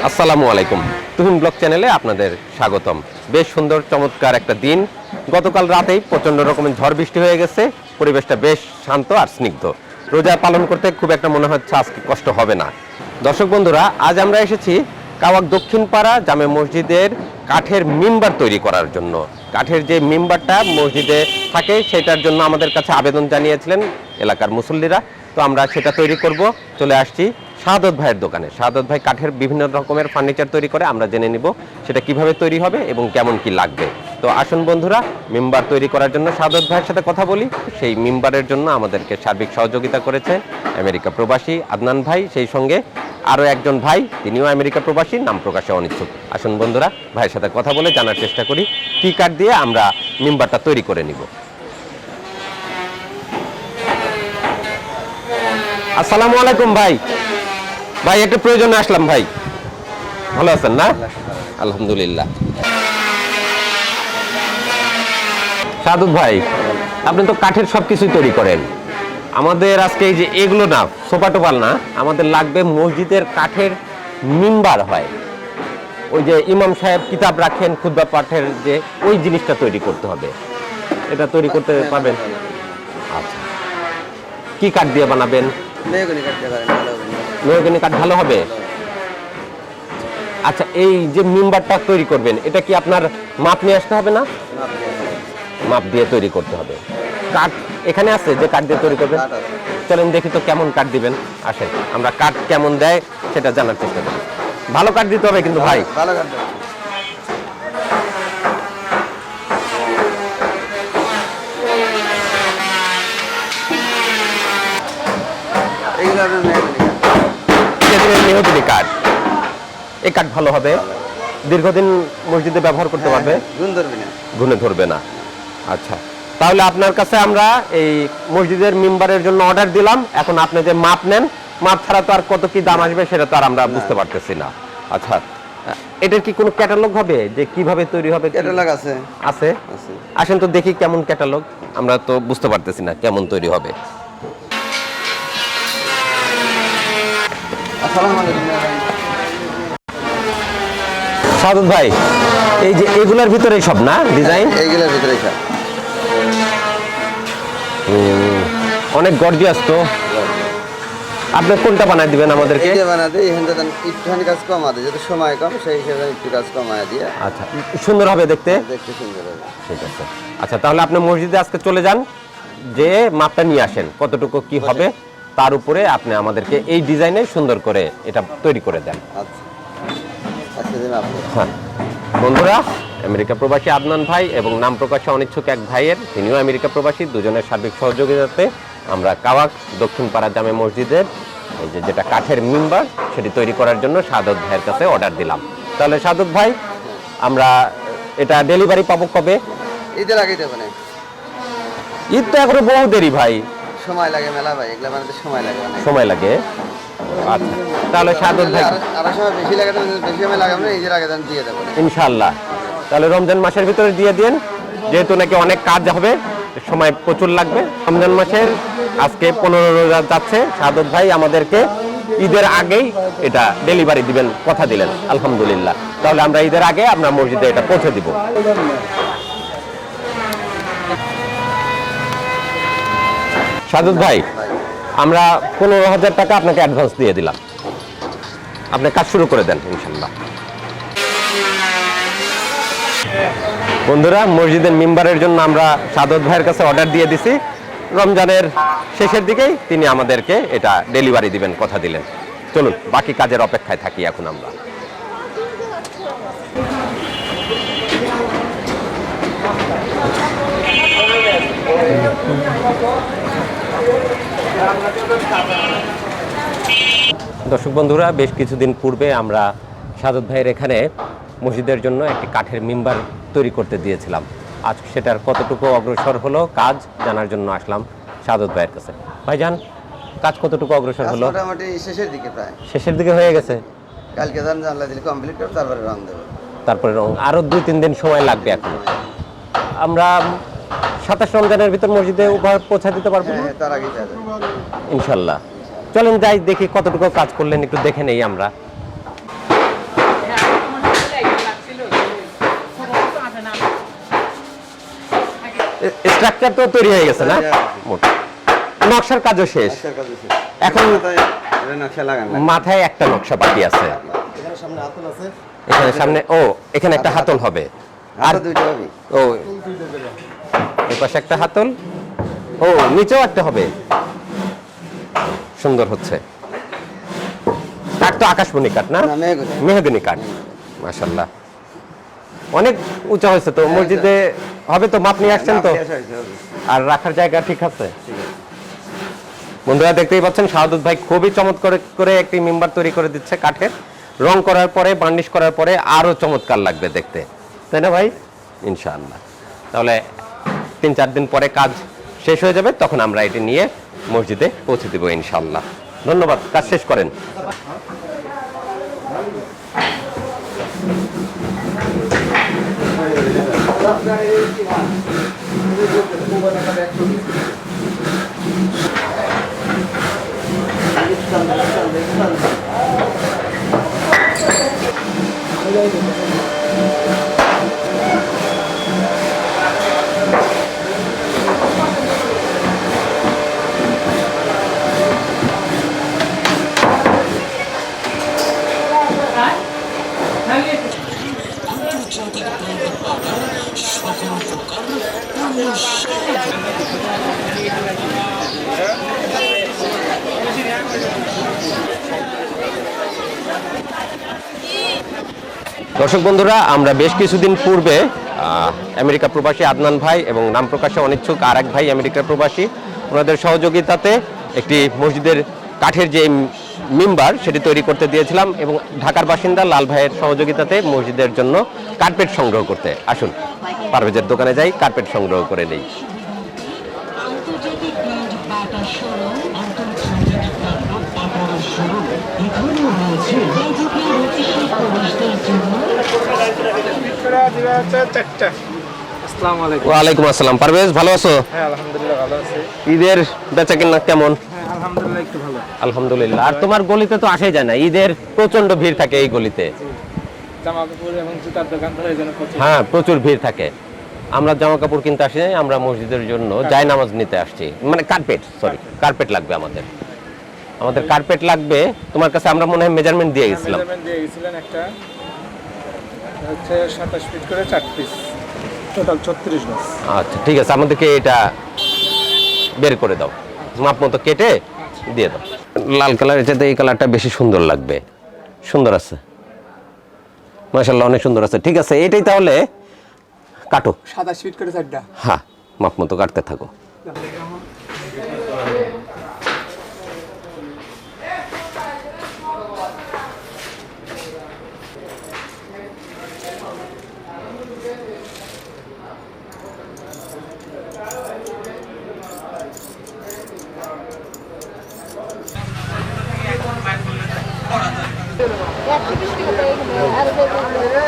আসসালামু আলাইকুম। তুহিন ব্লগ চ্যানেলে আপনাদের স্বাগতম। বেশ সুন্দর চমৎকার একটা দিন। গতকাল রাতেই প্রচন্ড রকমের ঝড় বৃষ্টি হয়ে গেছে, পরিবেশটা বেশ শান্ত আর স্নিগ্ধ। রোজা পালন করতে খুব একটা মনে হচ্ছে আজকে কষ্ট হবে না। দর্শক বন্ধুরা, আজ আমরা এসেছি কাওয়াক দক্ষিণ পাড়া জামে মসজিদের কাঠের মিম্বার তৈরি করার জন্য। কাঠের যে মিম্বারটা মসজিদে থাকে সেটার জন্য আমাদের কাছে আবেদন জানিয়েছিলেন এলাকার মুসল্লিরা। তো আমরা সেটা তৈরি করব। চলে আসছি শাহাদত ভাইয়ের দোকানে। শাহাদত ভাই কাঠের বিভিন্ন রকমের ফার্নিচার তৈরি করে, আমরা জেনে নিব সেটা কিভাবে তৈরি হবে এবং কেমন কি লাগবে। তো আসুন বন্ধুরা, মিম্বার তৈরি করার জন্য শাহাদত ভাইয়ের সাথে কথা বলি। সেই মিম্বারের জন্য আমাদেরকে সার্বিক সহযোগিতা করেছে আমেরিকা প্রবাসী আদনান ভাই, সেই সঙ্গে আরও একজন ভাই, তিনিও আমেরিকা প্রবাসী, নাম প্রকাশে অনিচ্ছুক। আসুন বন্ধুরা, ভাইয়ের সাথে কথা বলে জানার চেষ্টা করি কি কাঠ দিয়ে আমরা মিম্বারটা তৈরি করে নিব। আসসালামু আলাইকুম ভাই। ভাই একটু প্রয়োজনে আসলাম ভাই। ভালো আছেন না? আলহামদুলিল্লাহ। সাদুত ভাই, আপনি তো কাঠের সবকিছুই তৈরি করেন। আমাদের আজকে এই যে এগুলো না, সোফা টোপাল না, আমাদের লাগবে মসজিদের কাঠের মিম্বার হয়। ওই যে ইমাম সাহেব কিতাব রাখেন খুতবা পাঠের, যে ওই জিনিসটা তৈরি করতে হবে। এটা তৈরি করতে পারবেন? আচ্ছা, কি কাঠ দিয়ে বানাবেন? মেহগনি কাঠ ভালো হবে। আচ্ছা, এই যে মিম্বারটা তৈরি করবেন, এটা কি আপনার মাপ নিয়ে আসতে হবে না? মাপ দিয়ে তৈরি করতে হবে। কাঠ এখানে আছে যে কাঠ দিয়ে তৈরি করবেন? চলেন দেখি তো কেমন কাঠ দিবেন। আসেন আমরা কাঠ কেমন দেয় সেটা জানার চেষ্টা করি। ভালো কাঠ দিতে হবে কিন্তু ভাই। ভালো কাঠ মেহগনি কাঠ, এই কাঠ ভালো হবে, দীর্ঘদিন মসজিদে ব্যবহার করতে পারবে, গুনে ধরবে না। আচ্ছা, তাহলে আপনার কাছে আমরা এই মসজিদের মিম্বারের জন্য অর্ডার দিলাম। এখন আপনি যে মাপ নেন, মাপ ছাড়া তো আর কত কি দাম আসবে সেটা তো আর আমরা বুঝতে পারতেছি না। আচ্ছা, এটার কি কোনো ক্যাটালগ হবে যে কিভাবে তৈরি হবে? ক্যাটালগ আছে। আছে? আসেন তো দেখি কেমন ক্যাটালগ, আমরা তো বুঝতে পারতেছি না কেমন তৈরি হবে। সাদত ভাই, এই যে এগুলোর ভিতরে সব না ডিজাইন? এইগুলোর ভিতরে সব। অনেক গর্জিয়াস তো। আপনি কোনটা বানাই দিবেন আমাদেরকে? এইটা বানাতে এখানটা একটুখানি কাজ কম আছে, যেহেতু সময় কম সেই হিসেবে একটু কাজ কমায় দিয়ে। আচ্ছা, সুন্দর হবে দেখতে? দেখতে সুন্দর হবে। ঠিক আছে। আচ্ছা, তাহলে আপনি মসজিদে আজকে চলে যান, যে মাপটা নিয়ে আসেন কতটুকু কি হবে, তার উপরে আপনি আমাদেরকে এই ডিজাইনে সুন্দর করে এটা তৈরি করে দেন। আচ্ছা আচ্ছা। হ্যাঁ বন্ধুরা, আমেরিকা প্রবাসী আদনান ভাই এবং নাম প্রকাশে অনিচ্ছুক এক ভাইয়ের, তিনিও আমেরিকা প্রবাসী, দুজনের সার্বিক সহযোগিতাতে আমরা কাওয়াক দক্ষিণ পাড়া জামে মসজিদের এই যে যেটা কাঠের মিম্বার সেটি তৈরি করার জন্য শাহাদত ভাইয়ের কাছে অর্ডার দিলাম। তাহলে শাহাদত ভাই, আমরা এটা ডেলিভারি পাবো কবে? ঈদের আগে দেব না। ঈদ তো এখনো বহু দেরি ভাই। সময় লাগে মেলা ভাই, এগুলা বানাতে সময় লাগে। সময় লাগে? আচ্ছা, তাহলে শাহাদত ভাই আর সময় বেশি লাগে, বেশি সময় লাগাবো না, ঈদের আগে দিয়ে দেবো ইনশাআল্লাহ। তাহলে রমজান মাসের ভিতরে দিয়ে দিন, যেহেতু নাকি অনেক কাজ হবে, সময় প্রচুর লাগবে। রমজান মাসের আজকে 15 রোজা যাচ্ছে, শাহাদত ভাই আমাদেরকে ঈদের আগেই এটা ডেলিভারি দিবেন কথা দিলেন, আলহামদুলিল্লাহ। তাহলে আমরা ঈদের আগে আমরা মসজিদে এটা পৌঁছে দিব। শাহাদত ভাই, আমরা 15,000 টাকা আপনাকে অ্যাডভান্স দিয়ে দিলাম, আপনি কাজ শুরু করে দেন ইনশাল্লাহ। বন্ধুরা, মসজিদের মিম্বারের জন্য আমরা শাহাদত ভাইয়ের কাছে অর্ডার দিয়ে দিছি। রমজানের শেষের দিকেই তিনি আমাদেরকে এটা ডেলিভারি দিবেন কথা দিলেন। চলুন বাকি কাজের অপেক্ষায় থাকি এখন আমরা। দর্শক বন্ধুরা, বেশ কিছুদিন পূর্বে আমরা শাহাদত ভাইয়ের এখানে মসজিদের জন্য একটি কাঠের মিম্বার তৈরি করতে দিয়েছিলাম। আজ সেটার কতটুকু অগ্রসর হলো কাজ জানার জন্য আসলাম শাহাদত ভাইয়ের কাছে। ভাইজান, কাজ কতটুকু অগ্রসর হলো? মোটামুটি শেষের দিকে, প্রায় শেষের দিকে হয়ে গেছে। কালকে জানলা দিলে কমপ্লিট করব, তারপরে রং দেব। তারপরে রং আরো 2-3 দিন সময় লাগবে। এখন আমরা 27 রমজানের ভিতর মসজিদে উপহার পৌঁছা দিতে পারবো? হ্যাঁ, তার আগেই যাবে ইনশাল্লাহ। চলেন যাই, দেখি কতটুকু কাজ করলেন, একটু দেখে নেই আমরা। স্ট্রাকচার তো তৈরি হয়ে গেছে না মোট নকশার কাজও শেষ এখন নকশা লাগান মাথায় একটা নকশা বাকি আছে এখানে সামনে হাতল আছে এখানে সামনে এখানে একটা হাতল হবে আর দুইটা হবে ও এই পাশে একটা হাতল নিচেও একটা হবে সুন্দর হচ্ছে কাঠ তো আকাশমণি কাঠ না মেহগনি কাঠ মাশাআল্লাহ অনেক উঁচা হয়েছে তো মসজিদে হবে তো মাপ নিয়ে আসছেন তো আর রাখার জায়গা ঠিক আছে বন্ধুরা দেখতেই পাচ্ছেন শাহাদত ভাই খুবই চমৎকার করে একটি মিম্বার তৈরি করে দিচ্ছে কাঠের রং করার পরে বার্নিশ করার পরে আরো চমৎকার লাগবে দেখতে তাই না ভাই ইনশাআল্লাহ তাহলে 3-4 দিন পরে কাজ শেষ হয়ে যাবে তখন আমরা এটি নিয়ে মসজিদে পৌঁছে দেব ইনশাআল্লাহ ধন্যবাদ কাজ শেষ করেন দর্শক বন্ধুরা আমরা বেশ কিছুদিন পূর্বে আমেরিকা প্রবাসী আদনান ভাই এবং নাম প্রকাশে অনিচ্ছুক আরেক ভাই আমেরিকা প্রবাসী ওনাদের সহযোগিতাতে একটি মসজিদের কাঠের যে মিম্বার সেটি তৈরি করতে দিয়েছিলাম এবং ঢাকার বাসিন্দা লাল ভাইয়ের সহযোগিতাতে মসজিদের জন্য কার্পেট সংগ্রহ করতে আসুন পারভেজের দোকানে যাই কার্পেট সংগ্রহ করে নেই ওয়ালাইকুম আসসালাম পারভেজ ভালো আছো হ্যাঁ আলহামদুলিল্লাহ ভালো আছি ঈদের বেচা কিনা কেমন হ্যাঁ আলহামদুলিল্লাহ একটু ভালো আলহামদুলিল্লাহ আর তোমার গলিতে তো আসাই যায় না ঈদের প্রচন্ড ভিড় থাকে এই গলিতে জামা কাপড় এবং জুতার দোকান তো এই জন্য প্রচুর হ্যাঁ প্রচুর ভিড় থাকে আমরা জামা কাপড় কিনতে আসি নাই আমরা মসজিদের জন্য জায়নামাজ নিতে আসছি মানে কার্পেট লাগবে আমাদের কার্পেট লাগবে তোমার কাছে আমরা মনে হয় মেজারমেন্ট দিয়ে গেছিলাম মেজারমেন্ট দিয়ে গেছিলেন একটা হচ্ছে 27 ফিট করে 4 পিস টোটাল 36 গজ আচ্ছা ঠিক আছে আমাদেরকে এটা বের করে দাও মাপ মতো কেটে দিয়ে দাও লাল কালারের চাইতে এই কালারটা বেশি সুন্দর লাগবে সুন্দর আছে মাশাআল্লাহ অনেক সুন্দর আছে ঠিক আছে এটাই তাহলে কাটো 27 ফিট করে 4টা হ্যাঁ মাপ মতো কাটতে থাকো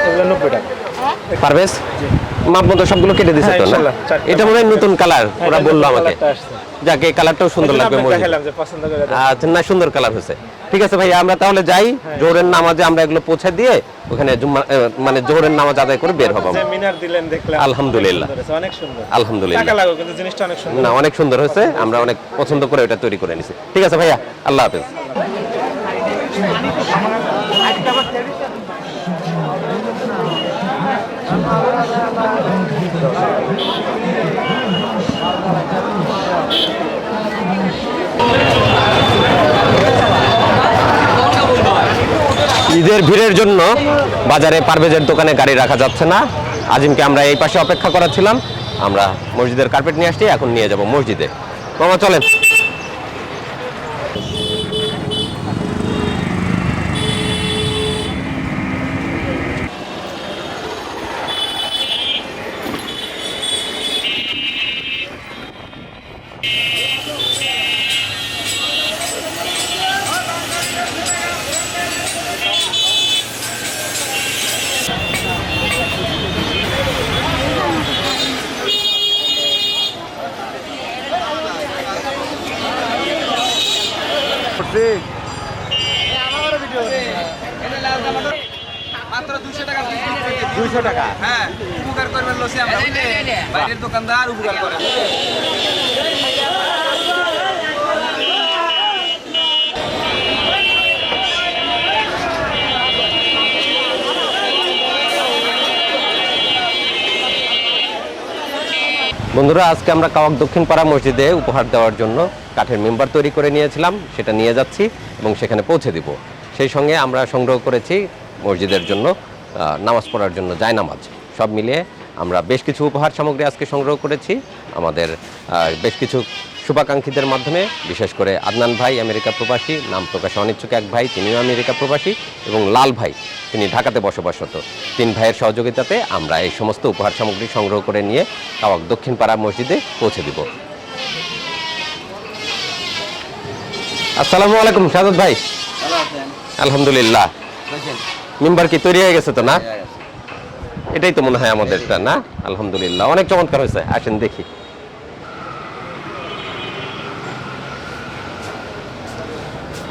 এগুলো 90 টাকা পারভেজ মাপ মতো সবগুলো কেটে দিছে তো না ইনশাআল্লাহ, চারটা। এটা মনে হয় নতুন কালার ওরা বললো আমাকে কালারটা আসছে। যাকে এই কালারটাও সুন্দর লাগবে মসজিদে। দেখালাম যে পছন্দ করে দেন। আচ্ছা না সুন্দর কালার হয়েছে ঠিক আছে ভাই আমরা তাহলে যাই জোহরের নামাজে আমরা এগুলো পৌঁছে দিয়ে ওখানে মানে জোহরের নামাজ আদায় করে বের হবো যে মিনার দিলেন দেখলাম আলহামদুলিল্লাহ। অনেক সুন্দর আলহামদুলিল্লাহ টাকা লাগো কিন্তু জিনিসটা অনেক সুন্দর না অনেক সুন্দর হয়েছে আমরা অনেক পছন্দ করে এটা তৈরি করে নিছি ঠিক আছে ভাইয়া আল্লাহ হাফেজ ঈদের ভিড়ের জন্য বাজারে পারভেজের দোকানে গাড়ি রাখা যাচ্ছে না আজিমকে আমরা এই পাশে অপেক্ষা করাচ্ছিলাম আমরা মসজিদের কার্পেট নিয়ে আসছি এখন নিয়ে যাব মসজিদে মামা চলেন মাত্র 200 টাকা পিস বিক্রি করি। 200 টাকা। হ্যাঁ, উপকার করবেন লসি আমরা বাইরের দোকানদার উপকার করে। বন্ধুরা, আজকে আমরা কাওয়াক দক্ষিণ পাড়া মসজিদে উপহার দেওয়ার জন্য কাঠের মেম্বার তৈরি করে নিয়েছিলাম, সেটা নিয়ে যাচ্ছি এবং সেখানে পৌঁছে দিব। সেই সঙ্গে আমরা সংগ্রহ করেছি মসজিদের জন্য নামাজ পড়ার জন্য জায়নামাজ। সব মিলিয়ে আমরা বেশ কিছু উপহার সামগ্রী আজকে সংগ্রহ করেছি আমাদের বেশ কিছু শুভাকাঙ্ক্ষীদের মাধ্যমে, বিশেষ করে আদনান ভাই আমেরিকা প্রবাসী, নাম প্রকাশে অনিচ্ছুক এক ভাই, তিনিও আমেরিকা প্রবাসী, এবং লাল ভাই, তিনি ঢাকাতে বসবাসরত। 3 ভাইয়ের সহযোগিতাতে আমরা এই সমস্ত উপহার সামগ্রী সংগ্রহ করে নিয়ে কাওয়াক দক্ষিণ পাড়া মসজিদে পৌঁছে দিব। আসসালামু আলাইকুম সাদত ভাই। আলহামদুলিল্লাহ। মেম্বার কি তৈরি হয়ে গেছে তো না? এটাই তো মনে হয় আমাদেরটা না? আলহামদুলিল্লাহ, অনেক চমৎকার হয়েছে। আসেন দেখি।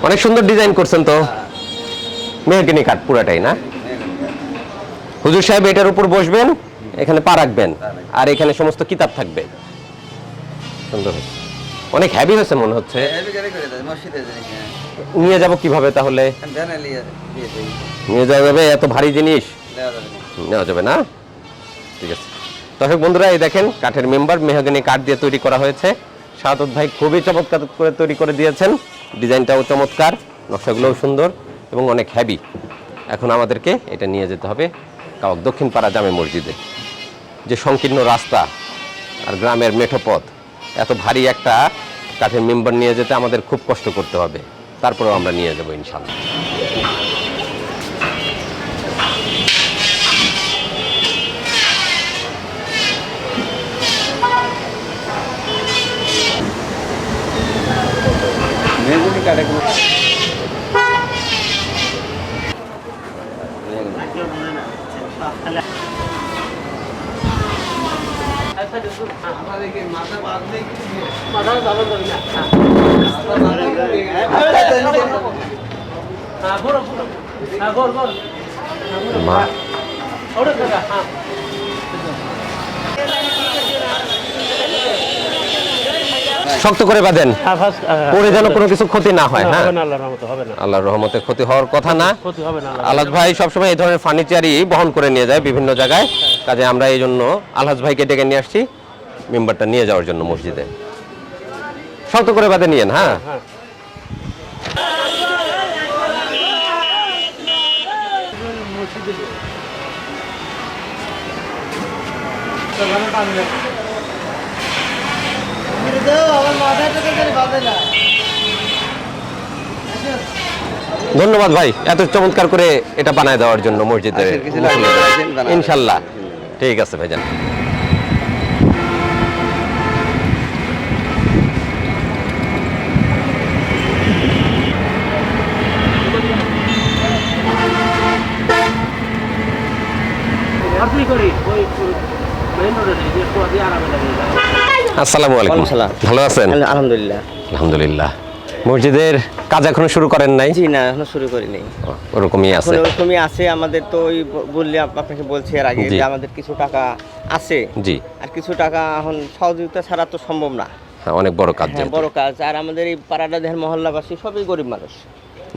অনেক সুন্দর ডিজাইন করছেন তো। মেহগিনি কাঠ পুরাটাই না? হুজুর সাহেব এটার উপর বসবেন, এখানে পা রাখবেন, আর এখানে সমস্ত কিতাব থাকবে। সুন্দর হয়েছে, অনেক হেভি হয়েছে মনে হচ্ছে। নিয়ে যাব কিভাবে তাহলে? নিয়ে যাওয়া যাবে? এত ভারী জিনিস নেওয়া যাবে না? ঠিক আছে দর্শক বন্ধুরা, এই দেখেন কাঠের মেম্বার মেহগিনি কাঠ দিয়ে তৈরি করা হয়েছে। সাদত ভাই খুবই চমৎকার করে তৈরি করে দিয়েছেন। ডিজাইনটাও চমৎকার, নকশাগুলোও সুন্দর এবং অনেক হেভি। এখন আমাদেরকে এটা নিয়ে যেতে হবে কাওয়াক দক্ষিণ পাড়া জামে মসজিদে। যে সংকীর্ণ রাস্তা আর গ্রামের মেঠো পথ, এত ভারী একটা কাঠের মেম্বার নিয়ে যেতে আমাদের খুব কষ্ট করতে হবে। তারপরেও আমরা নিয়ে যাবো ইনশাআল্লাহ। শক্ত করে বাঁধেন, পরে যেন কোনো কিছু ক্ষতি না হয়। হ্যাঁ, আল্লাহর রহমতে ক্ষতি হওয়ার কথা না। আলহাজ ভাই সবসময় এই ধরনের ফার্নিচারই বহন করে নিয়ে যায় বিভিন্ন জায়গায়। কাজে আমরা এই জন্য আলহাজ ভাইকে ডেকে নিয়ে আসছি মেম্বারটা নিয়ে যাওয়ার জন্য মসজিদে। শক্ত করে বাঁধে নিয়েন। হ্যাঁ, ধন্যবাদ ভাই এত চমৎকার করে এটা বানায় দেওয়ার জন্য মসজিদে। ইনশাল্লাহ, ঠিক আছে ভাইজান। আসসালামু আলাইকুম। ভালো আছেন? আলহামদুলিল্লাহ। আলহামদুলিল্লাহ। মসজিদের কাজ এখনো শুরু করেন নাই? জি না, এখনো শুরু করিনি। ওরকমই আছে? ওরকমই আছে। আমাদের তো ওই বললে আপনাকে বলছি এর আগে যে আমাদের কিছু টাকা আছে। জি। আর কিছু টাকা এখন সহযোগিতা ছাড়া তো সম্ভব না। হ্যাঁ, অনেক বড় কাজ। বড় কাজ। আর আমাদের এই পাড়াটা দেহের মহল্লাবাসী সবই গরিব মানুষ,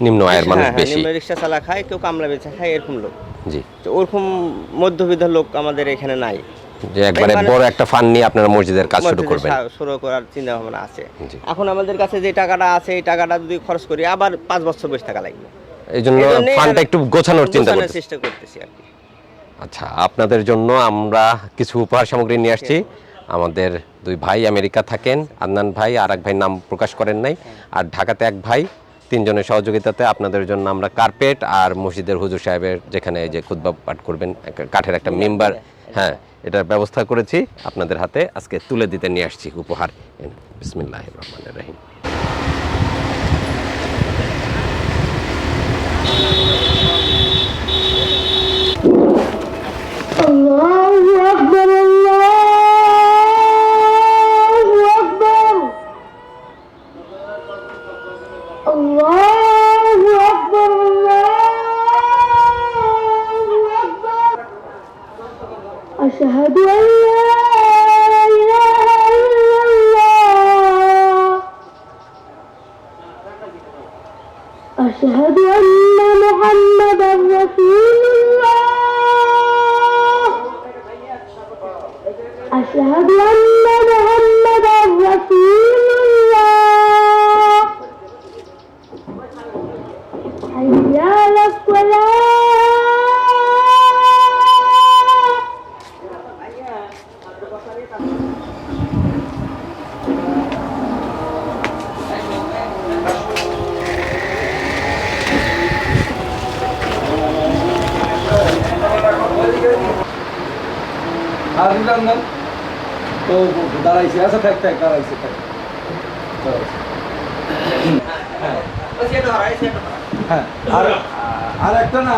নিম্ন আয়ের মানুষ বেশি। নিম্ন রিক্সা চালা খায়, কেউ কামলা বেচা খায়, এরকম লোক। জি। তো ওরকম মধ্যবিত্ত লোক আমাদের এখানে নাই যে একবারে বড় একটা ফান্ড নিয়ে আপনারা মসজিদের কাজ শুরু করবেন। শুরু করার চিন্তা ভাবনা আছে। এখন আমাদের কাছে যে টাকাটা আছে, এই টাকাটা যদি খরচ করি আবার 5 বছর বেশি টাকা লাগবে। এইজন্য ফান্ডটা একটু গোছানোর চেষ্টা করতেছি আর কি। আচ্ছা, আপনাদের জন্য আমরা কিছু উপহার সামগ্রী নিয়ে আসছি। আমাদের 2 ভাই আমেরিকা থাকেন, আদনান ভাই আর এক ভাই নাম প্রকাশ করেন নাই, আর ঢাকাতে 1 ভাই। 3 জনের সহযোগিতাতে আপনাদের জন্য আমরা কার্পেট আর মসজিদের হুজুর সাহেবের যেখানে যে খুতবা পাঠ করবেন কাঠের একটা মেম্বার, হ্যাঁ, এটার ব্যবস্থা করেছি। আপনাদের হাতে আজকে তুলে দিতে নিয়ে আসছি উপহার। বিসমিল্লাহির রহমানির রহিম। আল্লাহু আকবার, আল্লাহু আকবার, আল্লাহু আকবার, আল্লাহু أشهد أن لا إله إلا الله أشهد أن محمدا رسول الله أشهد أن محمدا رسول الله حي على الصلاة আর দিলাম তো দাঁড়াইছে, আচ্ছা থাক থাক দাঁড়াইছে থাক হ্যাঁ আর একটা না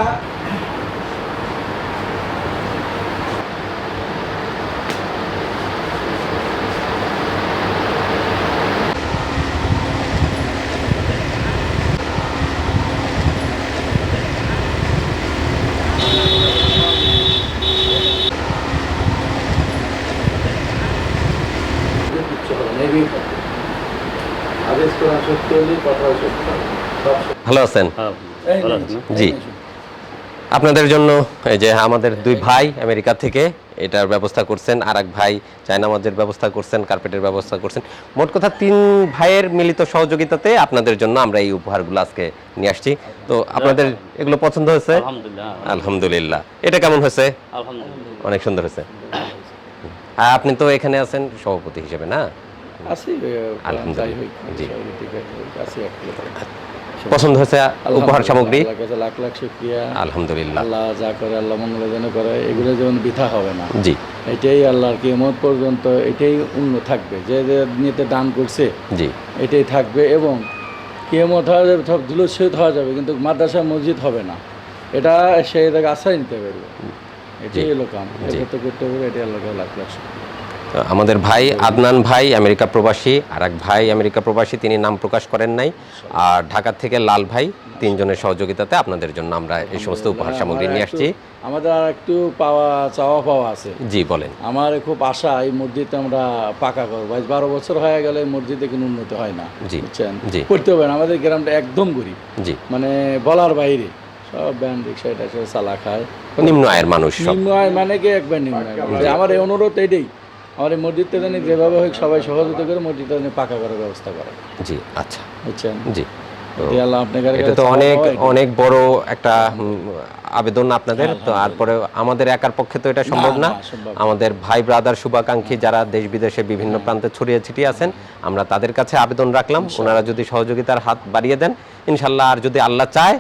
ভালো আছেন? জি, আপনাদের জন্য এই যে আমাদের দুই ভাই আমেরিকা থেকে এটার ব্যবস্থা করছেন, আর এক ভাই চায়নামাজের ব্যবস্থা করছেন, কার্পেটের ব্যবস্থা করছেন। মোট কথা 3 ভাইয়ের মিলিত সহযোগিতাতে আপনাদের জন্য আমরা এই উপহারগুলো আজকে নিয়ে আসছি। তো আপনাদের এগুলো পছন্দ হয়েছে? আলহামদুলিল্লাহ। এটা কেমন হয়েছে? অনেক সুন্দর হয়েছে। আর আপনি তো এখানে আছেন সভাপতি হিসেবে, না? আলহামদুলিল্লাহ। জি, পছন্দ হয়েছে উপহার সামগ্রী? লাখ লাখ শুকরিয়া। আলহামদুলিল্লাহ। আল্লাহ যা করে আল্লাহ মঙ্গলের জন্য করে, এগুলো যেমন বৃথা হবে না। জি, এটাই আল্লাহর কিয়ামত পর্যন্ত এটাই উন্নত থাকবে। যে নিতে দান করছে জি, এটাই থাকবে, এবং কিয়ামত হওয়া যাবে, সব জুলুস শহীদ হওয়া যাবে, কিন্তু মাদ্রাসা মসজিদ হবে না। এটা সে এটাকে আশ্রয় নিতে পারবে। এটাই হলো কাম, এটা তো করতে হবে। এটাই আল্লাহকে লাখ লাখ শুকরিয়া। তো আমাদের ভাই আদনান ভাই আমেরিকা প্রবাসী, আর এক ভাই আমেরিকা প্রবাসী, তিনি নাম প্রকাশ করেন নাই, আর ঢাকা থেকে লাল ভাই, 3 জনের সহযোগিতাতে আপনাদের জন্য আমরা এই সমস্ত উপহার সামগ্রী নিয়ে আসছি। আমাদের আর একটু চাওয়া পাওয়া আছে। জি, বলেন। আমার খুব আশা এই মসজিদটা আমরা পাকা করবো। আজ 12 বছর হয়ে গেলে মসজিদে কোনো উন্নতি হয় না। জি, বুঝছেন? জি, করতে হবে না। আমাদের গ্রামটা একদম গরিব, জি, মানে বলার বাইরে। সব ব্যান্ড রিক্সা এটা সব চালা খায়, নিম্ন আয়ের মানুষ সব। নিম্ন আয় মানে কি একবার নিম্ন আয়। আমার এই অনুরোধ এটাই, আমার এই মসজিদটা জানি যেভাবে হোক সবাই সহযোগিতা করে মসজিদটা জানি পাকা করার ব্যবস্থা করে। জি, আচ্ছা, বুঝছেন? জি। আল্লাহ আপনার এটা তো অনেক বড় একটা আবেদন আপনাদের। তো তারপরে আমাদের একার পক্ষে তো এটা সম্ভব না। আমাদের ভাই ব্রাদার শুভাকাঙ্ক্ষী যারা দেশ বিদেশে বিভিন্ন প্রান্তে ছড়িয়ে ছিটিয়ে আছেন, আমরা তাদের কাছে আবেদন রাখলাম, ওনারা যদি সহযোগিতার হাত বাড়িয়ে দেন ইনশাল্লাহ, আর যদি আল্লাহ চায়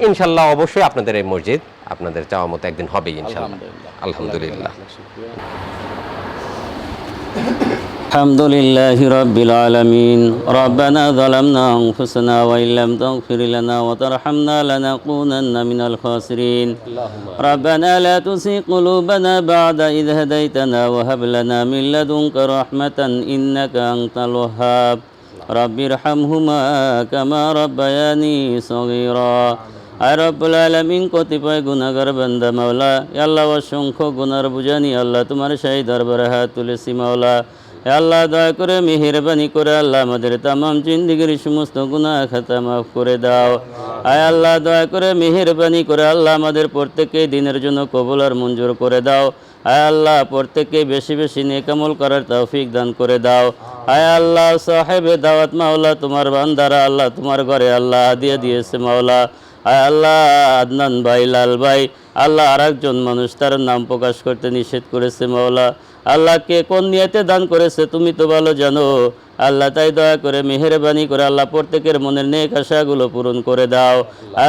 ইনশাল্লাহ অবশ্যই আপনাদের এই মসজিদ আপনাদের চাওয়া মতো একদিন হবেই ইনশাল্লাহ। আলহামদুলিল্লাহ। الحمد لله رب العالمين ربنا ظلمنا أنفسنا وإن لم تغفر لنا وترحمنا لنكونن من الخاسرين ربنا لا تزغ قلوبنا بعد إذ هديتنا وهب لنا من لدنك رحمة إنك أنت الوهاب رب ارحمهما كما ربياني صغيرا আয় রব্বুল আলামিন, কতিপয় গুনাহগার বান্দা মাওলা, আল্লাহ অসংখ্য গুনার বুঝানি আল্লাহ তোমার শাহী দরবারে হাত তুলেছি মাওলা। আল্লাহ দয়া করে মেহেরবানি করে আল্লাহ আমাদের তামাম জিন্দেগির সমস্ত গুনাহ খাতা মাফ করে দাও। আয় আল্লাহ দয়া করে মেহেরবানি করে আল্লাহ আমাদের প্রত্যেককে দিনের জন্য কবুল আর মঞ্জুর করে দাও। আয় আল্লাহ প্রত্যেককে বেশি বেশি নেক আমল করার তৌফিক দান করে দাও। আয় আল্লাহ সাহেবে দাওয়াত মাওলা, তোমার বান্দারা আল্লাহ তোমার ঘরে আল্লাহ হাদিয়া দিয়েছে মাওলা। আয় আল্লাহ আদনান ভাই, লাল ভাই, আল্লাহ আর একজন মানুষ তার নাম প্রকাশ করতে নিষেধ করেছে মাওলা। আল্লাহকে কোন নিয়তে দান করেছে তুমি তো ভালো জানো আল্লাহ। তাই দয়া করে মেহেরবানি করে আল্লাহ প্রত্যেকের মনের নেক আশাগুলো পূরণ করে দাও।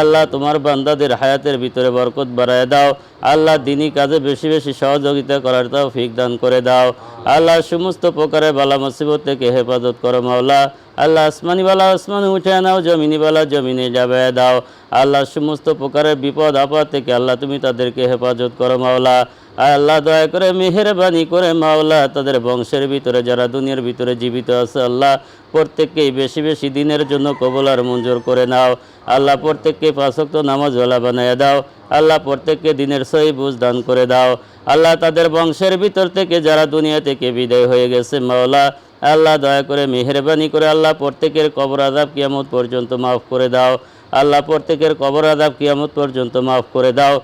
আল্লাহ তোমার বান্দাদের হায়াতের ভিতরে বরকত বাড়ায় দাও। আল্লাহ দিনী কাজে বেশি বেশি সহযোগিতা করার তৌফিক দান করে দাও। আল্লাহ সমস্ত প্রকারের বালা মুসিবত থেকে হেফাজত করো মাওলা। আল্লাহ আসমানি বালা আসমানে উঠে নাও, জমিনি বালা জমিনে যাবে দাও। আল্লাহ সমস্ত প্রকারের বিপদ আপদ থেকে আল্লাহ তুমি তাদেরকে হেফাজত করো মাওলা। আয় আল্লাহ দয়া করে মেহেরবানি করে মাওলা তাদের বংশের ভিতরে যারা দুনিয়ার ভিতরে জীবিত আছে আল্লাহ প্রত্যেককেই বেশি বেশি দিনের জন্য কবুল আর মঞ্জুর করে নাও আল্লাহ প্রত্যেককে 5 ওয়াক্ত নামাজওয়ালা বানায় দাও আল্লাহ প্রত্যেককে দিনের সহি বুঝ দান করে দাও আল্লাহ তাদের বংশের ভিতর থেকে যারা দুনিয়া থেকে বিদায় হয়ে গেছে মাওলা আল্লাহ দয়া করে মেহেরবানি করে আল্লাহ প্রত্যেকের কবর আযাব কিয়ামত পর্যন্ত মাফ করে দাও আল্লাহ প্রত্যেকের কবর আযাব কিয়ামত পর্যন্ত মাফ করে দাও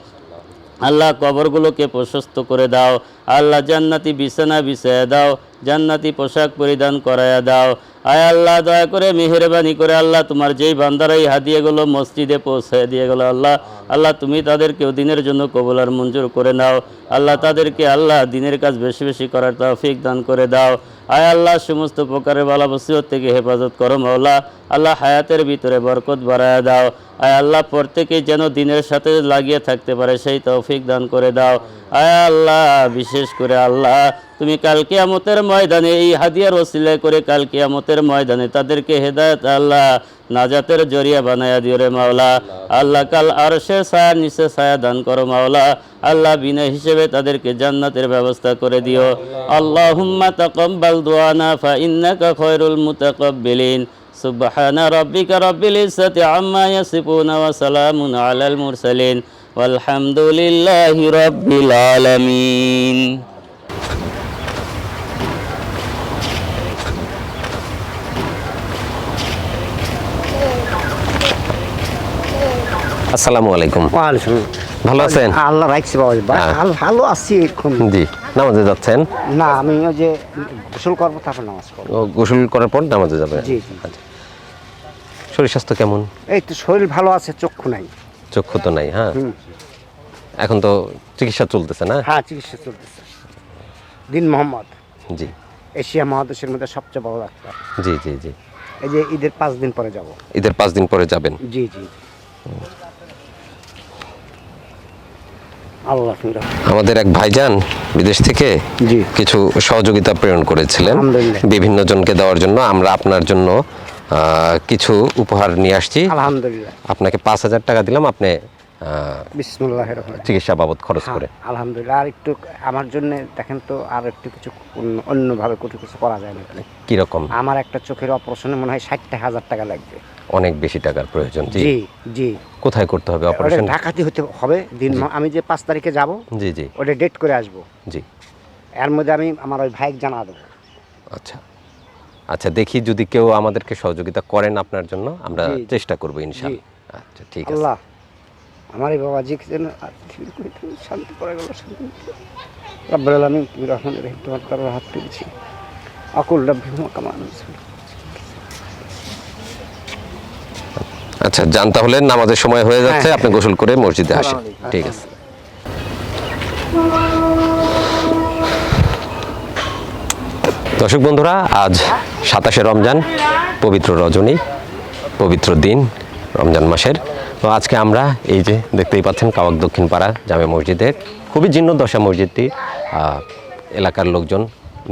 আল্লাহ কবরগুলোকে প্রশস্ত করে দাও আল্লাহ জান্নাতি বিছানা বিছায়া দাও জান্নাতি পোশাক পরিধান করায়া দাও আয় আল্লাহ দয়া করে মেহেরবানি করে আল্লাহ তোমার যেই বান্দারা এই হাদিয়াগুলো মসজিদে পৌঁছায় দিয়ে গেল আল্লাহ আল্লাহ তুমি তাদেরকেও দিনের জন্য কবুল আর মঞ্জুর করে নাও আল্লাহ তাদেরকে আল্লাহ দিনের কাজ বেশি বেশি করার তৌফিক দান করে দাও আয় আল্লাহ সমস্ত প্রকারের বালা মুসিবত থেকে হেফাজত করো মাওলা আল্লাহ হায়াতের ভিতরে বরকত বাড়ায়া দাও আয় আল্লাহ প্রত্যেকেই যেন দিনের সাথে লাগিয়ে থাকতে পারে সেই তৌফিক দান করে দাও আয় আল্লাহ বিশেষ করে আল্লাহ তুমি কাল কিয়ামতের ময়দানে এই হাদিয়ার ওসিলা করে কাল কিয়ামতের ময়দানে তাদেরকে হেদায়েত আল্লাহ নাজাতের জরিয়া বানায়া দিও রে মাওলা আল্লাহ কাল আরশের ছায়ার নিচে ছায়া দান করো মাওলা আল্লাহ বিনা হিসেবে তাদেরকে জান্নাতের ব্যবস্থা করে দিও আল্লাহুম্মা তাকাব্বাল দুআনা ফা ইন্নাকা খায়রুল মুতাকাব্বিলিন সুবহানা রাব্বিকা রাব্বিল ইজ্জাতি আম্মা ইয়াসিফুনা ওয়া সালামুন আলাল মুরসালিন ওয়ালহামদুলিল্লাহি রাব্বিল আলামিন আসসালামু আলাইকুম। ভালো আছেন? আল্লাহ রাখছি বাবা, ভালো আছি এখন। জি, নামাজে যাচ্ছেন? না, আমি ওই যে গোসল করবো তারপর নামাজ পড়বো। গোসল করার পর নামাজে যাবেন? জি। আচ্ছা। শরীর স্বাস্থ্য কেমন? এই তো শরীর ভালো আছে, চক্ষু নাই। চক্ষু তো নাই? হ্যাঁ, এখন তো চিকিৎসা চলতেছে না? হ্যাঁ, চিকিৎসা চলতেছে। দিন মোহাম্মদ, জি, এশিয়া মহাদেশের মধ্যে সবচেয়ে বড় ডাক্তার। জি জি জি। এই যে ঈদের 5 দিন পরে যাব। ঈদের 5 দিন পরে যাবেন? জি জি। আল্লাহ আমাদের এক ভাইজান বিদেশ থেকে কিছু সহযোগিতা প্রেরণ করেছিলেন বিভিন্ন জনকে দেওয়ার জন্য। আমরা আপনার জন্য কিছু উপহার নিয়ে আসছি। আলহামদুলিল্লাহ। আপনাকে 5,000 টাকা দিলাম, আপনি বিসমিল্লাহির রহমানির চিকিৎসা বাবদ খরচ করে। আলহামদুলিল্লাহ। আর একটু আমার জন্য দেখেন তো, আর একটু কিছু অন্যভাবে কিছু করা যায় না? কি রকম? আমার একটা চোখের অপারেশনে মনে হয় 60,000 টাকা লাগবে। অনেক বেশি টাকার প্রয়োজন। জি জি। কোথায় করতে হবে অপারেশন? ঢাকাতে হতে হবে। দিন আমি যে 5 তারিখে যাব, জি জি, ওটা ডেট করে আসবো। জি, এর মধ্যে আমি আমার ওই ভাইকে জানা দেবো। আচ্ছা আচ্ছা, দেখি যদি কেউ আমাদেরকে সহযোগিতা করেন আপনার জন্য, আমরা চেষ্টা করবো ইনশাআল্লাহ। আচ্ছা, ঠিক আছে। আল্লাহ আমার এই বাবাজিকে যেন শান্তি করে গেল। রব্বুল আলামিন তুমি রহমানির রহিম, তোমার কারোর হাত তুলছি। আকুল রাব্বিহুমা কামা আনসাল। আচ্ছা, যান তাহলে, নামাজের সময় হয়ে যাচ্ছে, আপনি গোসল করে মসজিদে আসেন। ঠিক আছে। দর্শক বন্ধুরা, আজ 27শে রমজান, পবিত্র রজনী, পবিত্র দিন রমজান মাসের। তো আজকে আমরা এই যে দেখতেই পাচ্ছেন কাওয়াক দক্ষিণ পাড়া জামে মসজিদের খুবই জীর্ণদশা মসজিদটি। এলাকার লোকজন,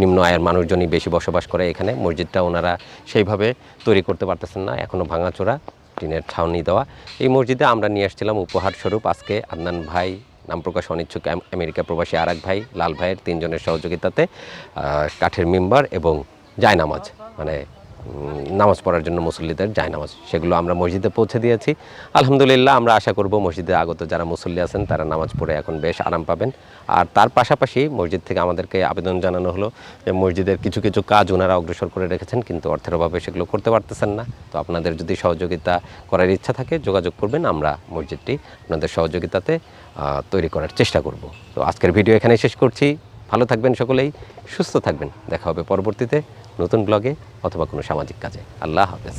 নিম্ন আয়ের মানুষজনই বেশি বসবাস করে এখানে। মসজিদটা ওনারা সেইভাবে তৈরি করতে পারতেছেন না, এখনও ভাঙাচোরা, টিনের ছাউনি দেওয়া। এই মসজিদে আমরা নিয়ে আসছিলাম উপহার স্বরূপ আজকে আদনান ভাই, নাম প্রকাশ অনিচ্ছুক আমেরিকা প্রবাসী আরেক ভাই, লাল ভাইয়ের 3 জনের সহযোগিতাতে কাঠের মিম্বার এবং জায়নামাজ, মানে নামাজ পড়ার জন্য মুসল্লিদের জায়নামাজ, সেগুলো আমরা মসজিদে পৌঁছে দিয়েছি। আলহামদুলিল্লাহ, আমরা আশা করব মসজিদে আগত যারা মুসল্লি আছেন তারা নামাজ পড়ে এখন বেশ আরাম পাবেন। আর তার পাশাপাশি মসজিদ থেকে আমাদেরকে আবেদন জানানো হলো যে মসজিদের কিছু কিছু কাজ ওনারা অগ্রসর করে রেখেছেন, কিন্তু অর্থের অভাবে সেগুলো করতে পারতেছেন না। তো আপনাদের যদি সহযোগিতা করার ইচ্ছা থাকে যোগাযোগ করবেন, আমরা মসজিদটি আপনাদের সহযোগিতাতে তৈরি করার চেষ্টা করব। তো আজকের ভিডিও এখানেই শেষ করছি। ভালো থাকবেন সকলেই, সুস্থ থাকবেন। দেখা হবে পরবর্তীতে নতুন ব্লগে অথবা কোনো সামাজিক কাজে। আল্লাহ হাফেজ।